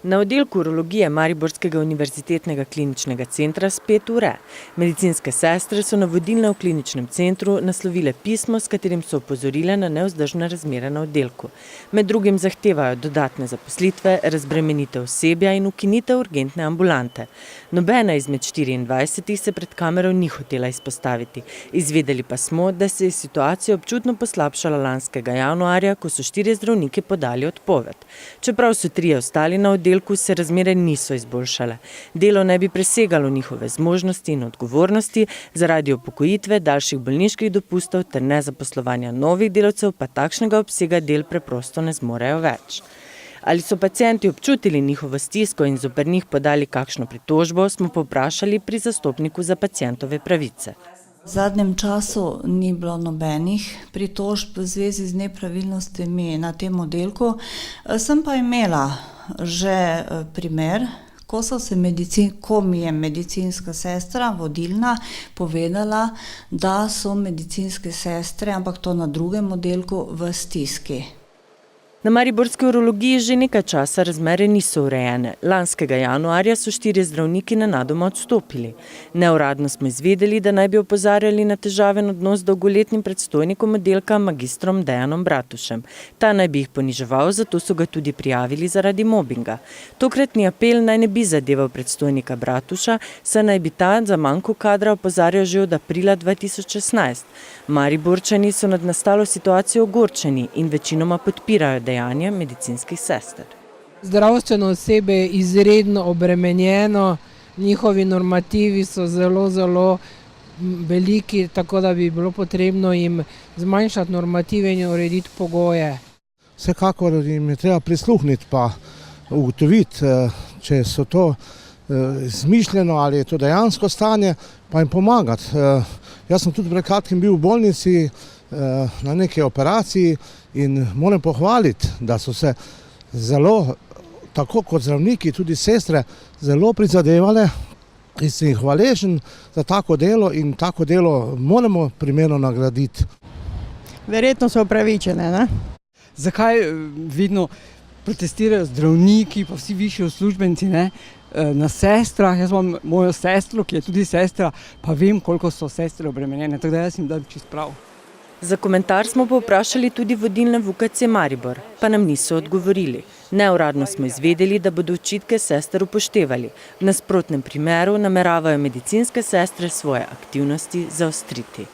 Na oddelku urologije Mariborskega univerzitetnega kliničnega centra spet ure. Medicinske sestre so na vodilne v kliničnem centru naslovile pismo, s katerim so opozorile na nevzdržne razmere na oddelku. Med drugim zahtevajo dodatne zaposlitve, razbremenitev osebja in ukinitev urgentne ambulante. Nobena izmed 24 se pred kamero ni hotela izpostaviti. Izvedeli pa smo, da se je situacija občutno poslabšala lanskega januarja, ko so 4 zdravniki podali odpoved. Čeprav so 3 ostali na oddelku, se razmere niso izboljšale. Delo naj bi presegalo njihove zmožnosti in odgovornosti, zaradi upokojitve, daljših bolniških dopustov ter nezaposlovanja novih delavcev pa takšnega obsega del preprosto ne zmorejo več. Ali so pacienti občutili njihovo stisko in zoper njih podali kakšno pritožbo, smo povprašali pri zastopniku za pacientove pravice. V zadnjem času ni bilo nobenih pritožb v zvezi z nepravilnostmi na tem oddelku. Sem pa imela že primer, ko mi je medicinska sestra, vodilna, povedala, da so medicinske sestre, ampak to na drugem oddelku, v stiski. Na mariborski urologiji že nekaj časa razmere niso urejene. Lanskega januarja so 4 zdravniki nenadoma odstopili. Neuradno smo izvedeli, da naj bi opozarjali na težaven odnos z dolgoletnim predstojnikom oddelka magistrom Dejanom Bratušem. Ta naj bi jih poniževal, zato so ga tudi prijavili zaradi mobinga. Tokratni apel naj ne bi zadeval predstojnika Bratuša, saj naj bi ta za manjko kadra opozarjal že od aprila 2016. Mariborčani so nad nastalo situacijo ogorčeni in večinoma podpirajo dejanja medicinskih sester. Zdravstveno osebje je izredno obremenjeno, njihovi normativi so zelo veliki, tako da bi bilo potrebno jim zmanjšati normative in urediti pogoje. Vsekakor jim je treba prisluhniti pa ugotoviti, če so to izmišljeno ali je to dejansko stanje, pa jim pomagati. Jaz sem tudi pred kratkim bil v bolnici na neki operaciji in moram pohvaliti, da so se zelo, tako kot zdravniki, tudi sestre, zelo prizadevale in sem jih hvaležen za tako delo in tako delo moramo primerno nagraditi. Verjetno so upravičene, ne? Zakaj vedno protestirajo zdravniki, pa vsi višji uslužbenci, ne? Na sestrah, jaz imam mojo sestro, ki je tudi sestra, pa vem, koliko so sestre obremenjene, tako da jaz jim dam čisto prav. Za komentar smo povprašali tudi vodilne v UKC Maribor, pa nam niso odgovorili. Neuradno smo izvedeli, da bodo očitke sester upoštevali. V nasprotnem primeru nameravajo medicinske sestre svoje aktivnosti zaostriti.